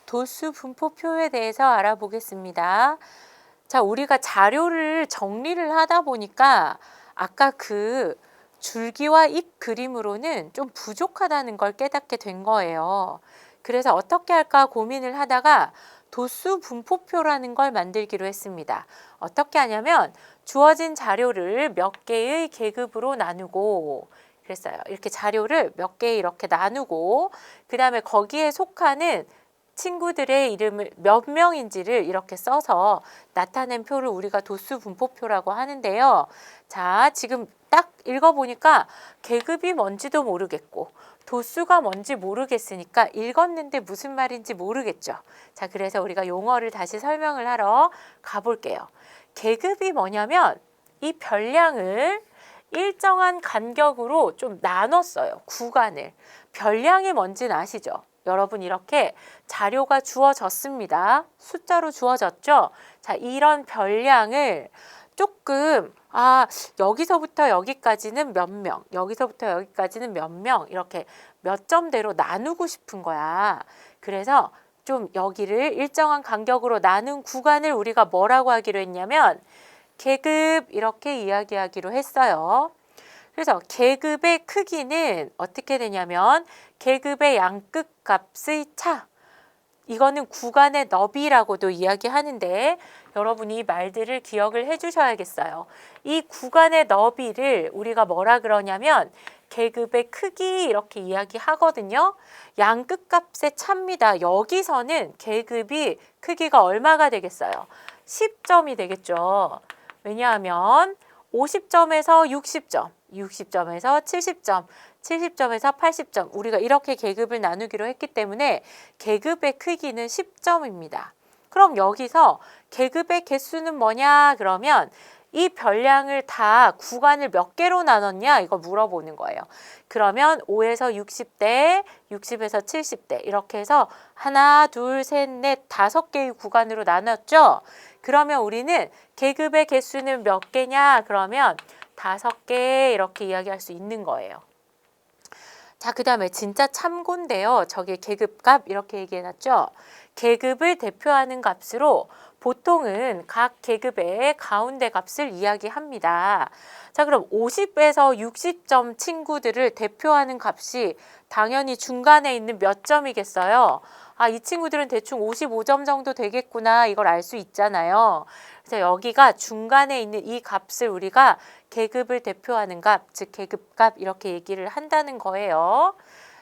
도수 분포표에 대해서 알아보겠습니다. 자, 우리가 자료를 정리를 하다 보니까 아까 그 줄기와 잎 그림으로는 좀 부족하다는 걸 깨닫게 된 거예요. 그래서 어떻게 할까 고민을 하다가 도수 분포표라는 걸 만들기로 했습니다. 어떻게 하냐면 주어진 자료를 몇 개의 계급으로 나누고 그랬어요. 이렇게 자료를 몇 개 이렇게 나누고 그 다음에 거기에 속하는 친구들의 이름을 몇 명인지를 이렇게 써서 나타낸 표를 우리가 도수 분포표라고 하는데요. 자, 지금 딱 읽어보니까 계급이 뭔지도 모르겠고 도수가 뭔지 모르겠으니까 읽었는데 무슨 말인지 모르겠죠. 자, 그래서 우리가 용어를 다시 설명을 하러 가볼게요. 계급이 뭐냐면 이 별량을 일정한 간격으로 좀 나눴어요. 구간을. 별량이 뭔지는 아시죠? 여러분 이렇게 자료가 주어졌습니다. 숫자로 주어졌죠? 자, 이런 별량을 조금 여기서부터 여기까지는 몇 명, 여기서부터 여기까지는 몇 명 이렇게 몇 점대로 나누고 싶은 거야. 그래서 좀 여기를 일정한 간격으로 나눈 구간을 우리가 뭐라고 하기로 했냐면 계급 이렇게 이야기하기로 했어요. 그래서 계급의 크기는 어떻게 되냐면 계급의 양끝 값의 차. 이거는 구간의 너비라고도 이야기하는데 여러분이 이 말들을 기억을 해 주셔야겠어요. 이 구간의 너비를 우리가 뭐라 그러냐면 계급의 크기 이렇게 이야기하거든요. 양끝 값의 차입니다. 여기서는 계급이 크기가 얼마가 되겠어요? 10점이 되겠죠. 왜냐하면 50점에서 60점, 60점에서 70점, 70점에서 80점 우리가 이렇게 계급을 나누기로 했기 때문에 계급의 크기는 10점입니다. 그럼 여기서 계급의 개수는 뭐냐 그러면 이 별량을 다 구간을 몇 개로 나눴냐 이거 물어보는 거예요. 그러면 5에서 60대, 60에서 70대 이렇게 해서 하나, 둘, 셋, 넷, 5개의 구간으로 나눴죠. 그러면 우리는 계급의 개수는 몇 개냐 그러면 5개 이렇게 이야기할 수 있는 거예요. 자, 그 다음에 진짜 참고인데요. 저기 계급값 이렇게 얘기해놨죠. 계급을 대표하는 값으로 보통은 각 계급의 가운데 값을 이야기합니다. 자, 그럼 50에서 60점 친구들을 대표하는 값이 당연히 중간에 있는 몇 점이겠어요? 이 친구들은 대충 55점 정도 되겠구나 이걸 알 수 있잖아요. 그래서 여기가 중간에 있는 이 값을 우리가 계급을 대표하는 값, 즉 계급값 이렇게 얘기를 한다는 거예요.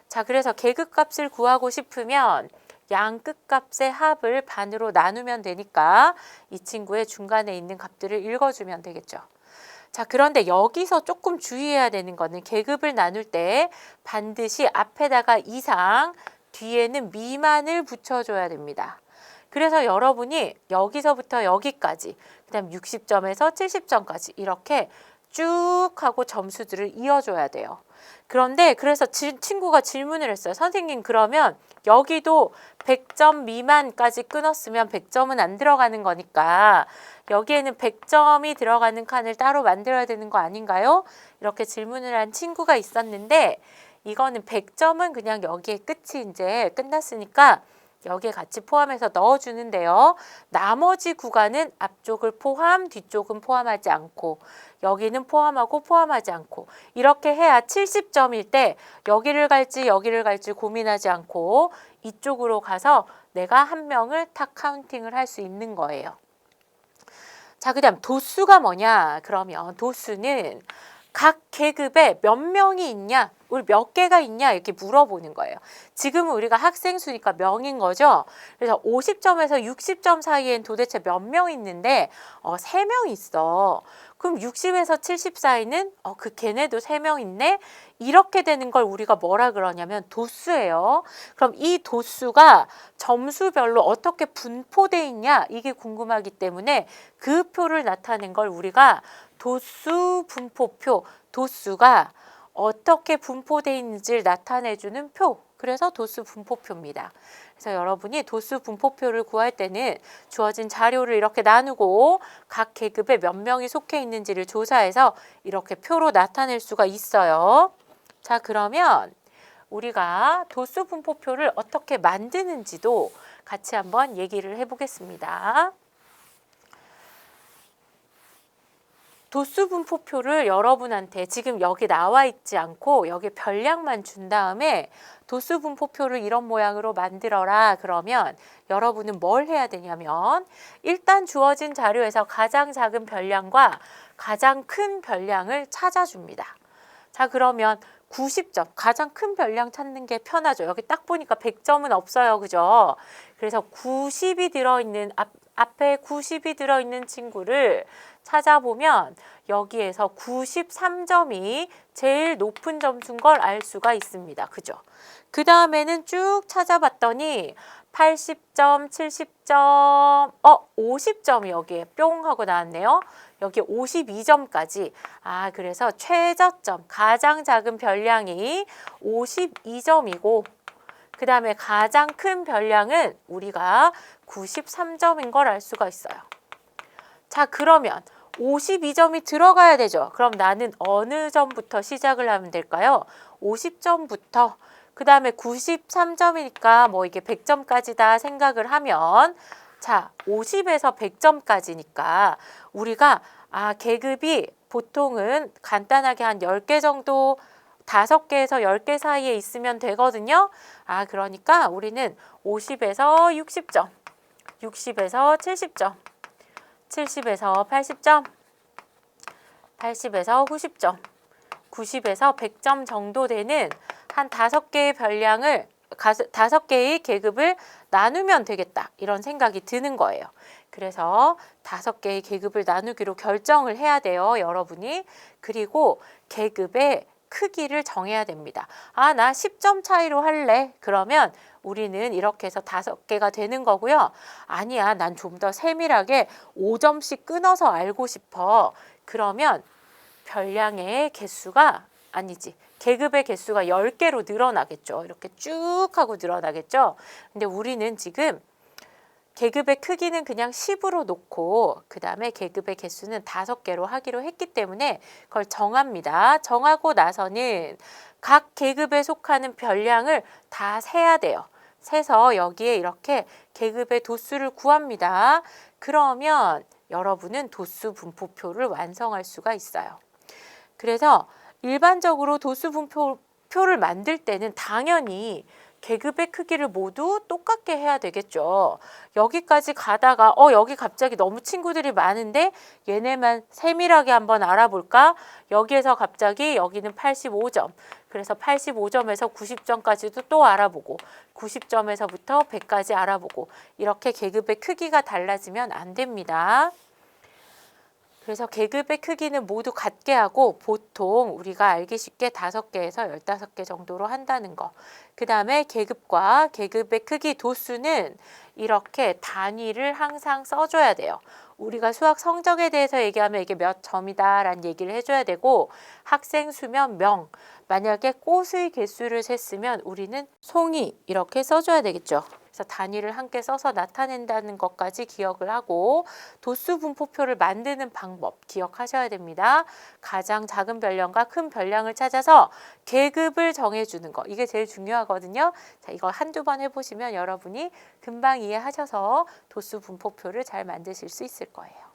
자, 그래서 계급값을 구하고 싶으면 양끝값의 합을 반으로 나누면 되니까 이 친구의 중간에 있는 값들을 읽어주면 되겠죠. 자, 그런데 여기서 조금 주의해야 되는 거는 계급을 나눌 때 반드시 앞에다가 이상, 뒤에는 미만을 붙여줘야 됩니다. 그래서 여러분이 여기서부터 여기까지, 그 다음 60점에서 70점까지 이렇게 쭉 하고 점수들을 이어줘야 돼요. 그런데 그래서 친구가 질문을 했어요. 선생님 그러면 여기도 100점 미만까지 끊었으면 100점은 안 들어가는 거니까 여기에는 100점이 들어가는 칸을 따로 만들어야 되는 거 아닌가요? 이렇게 질문을 한 친구가 있었는데 이거는 100점은 그냥 여기에 끝이 이제 끝났으니까 여기에 같이 포함해서 넣어주는데요. 나머지 구간은 앞쪽을 포함, 뒤쪽은 포함하지 않고 여기는 포함하고 포함하지 않고 이렇게 해야 70점일 때 여기를 갈지 고민하지 않고 이쪽으로 가서 내가 한 명을 탁 카운팅을 할 수 있는 거예요. 자, 그 다음 도수가 뭐냐? 그러면 도수는 각 계급에 몇 명이 있냐? 우리 몇 개가 있냐? 이렇게 물어보는 거예요. 지금은 우리가 학생 수니까 명인 거죠. 그래서 50점에서 60점 사이엔 도대체 몇 명 있는데 3명 있어. 그럼 60에서 70 사이는 걔네도 3명 있네? 이렇게 되는 걸 우리가 뭐라 그러냐면 도수예요. 그럼 이 도수가 점수별로 어떻게 분포돼 있냐? 이게 궁금하기 때문에 그 표를 나타낸 걸 우리가 도수 분포표, 도수가 어떻게 분포되어 있는지를 나타내주는 표. 그래서 도수 분포표입니다. 그래서 여러분이 도수 분포표를 구할 때는 주어진 자료를 이렇게 나누고 각 계급에 몇 명이 속해 있는지를 조사해서 이렇게 표로 나타낼 수가 있어요. 자, 그러면 우리가 도수 분포표를 어떻게 만드는지도 같이 한번 얘기를 해보겠습니다. 도수 분포표를 여러분한테 지금 여기 나와 있지 않고 여기 별량만 준 다음에 도수 분포표를 이런 모양으로 만들어라 그러면 여러분은 뭘 해야 되냐면 일단 주어진 자료에서 가장 작은 별량과 가장 큰 별량을 찾아줍니다. 자, 그러면 90점, 가장 큰 별량 찾는 게 편하죠. 여기 딱 보니까 100점은 없어요. 그죠? 그래서 90이 들어있는, 앞에 90이 들어있는 친구를 찾아보면 여기에서 93점이 제일 높은 점수인 걸 알 수가 있습니다. 그죠? 그 다음에는 쭉 찾아봤더니 80점, 70점, 50점이 여기에 뿅 하고 나왔네요. 여기 52점까지. 그래서 최저점, 가장 작은 별량이 52점이고 그 다음에 가장 큰 별량은 우리가 93점인 걸 알 수가 있어요. 자, 그러면 52점이 들어가야 되죠. 그럼 나는 어느 점부터 시작을 하면 될까요? 50점부터. 그 다음에 93점이니까 뭐 이게 100점까지다 생각을 하면 자, 50에서 100점까지니까 우리가 계급이 보통은 간단하게 한 10개 정도 5개에서 10개 사이에 있으면 되거든요. 그러니까 우리는 50에서 60점, 60에서 70점, 70에서 80점, 80에서 90점, 90에서 100점 정도 되는 한 5개의 별량을 5개의 계급을 나누면 되겠다 이런 생각이 드는 거예요. 그래서 5개의 계급을 나누기로 결정을 해야 돼요, 여러분이. 그리고 계급의 크기를 정해야 됩니다. 나 10점 차이로 할래. 그러면 우리는 이렇게 해서 5개가 되는 거고요. 아니야, 난 좀 더 세밀하게 5점씩 끊어서 알고 싶어. 그러면 별량의 개수가 계급의 개수가 10개로 늘어나겠죠. 이렇게 쭉 하고 늘어나겠죠. 근데 우리는 지금 계급의 크기는 그냥 10으로 놓고 그 다음에 계급의 개수는 5개로 하기로 했기 때문에 그걸 정합니다. 정하고 나서는 각 계급에 속하는 별량을 다 세야 돼요. 세서 여기에 이렇게 계급의 도수를 구합니다. 그러면 여러분은 도수 분포표를 완성할 수가 있어요. 그래서 일반적으로 도수 분포표를 만들 때는 당연히 계급의 크기를 모두 똑같게 해야 되겠죠. 여기까지 가다가 여기 갑자기 너무 친구들이 많은데 얘네만 세밀하게 한번 알아볼까? 여기에서 갑자기 여기는 85점. 그래서 85점에서 90점까지도 또 알아보고 90점에서부터 100까지 알아보고 이렇게 계급의 크기가 달라지면 안 됩니다. 그래서 계급의 크기는 모두 같게 하고 보통 우리가 알기 쉽게 5개에서 15개 정도로 한다는 거. 그 다음에 계급과 계급의 크기 도수는 이렇게 단위를 항상 써줘야 돼요. 우리가 수학 성적에 대해서 얘기하면 이게 몇 점이다 라는 얘기를 해줘야 되고 학생 수면 명, 만약에 꽃의 개수를 셌으면 우리는 송이 이렇게 써줘야 되겠죠. 그래서 단위를 함께 써서 나타낸다는 것까지 기억을 하고 도수 분포표를 만드는 방법 기억하셔야 됩니다. 가장 작은 별량과 큰 별량을 찾아서 계급을 정해주는 거 이게 제일 중요하거든요. 자, 이거 한두 번 해보시면 여러분이 금방 이해하셔서 도수 분포표를 잘 만드실 수 있을 거예요.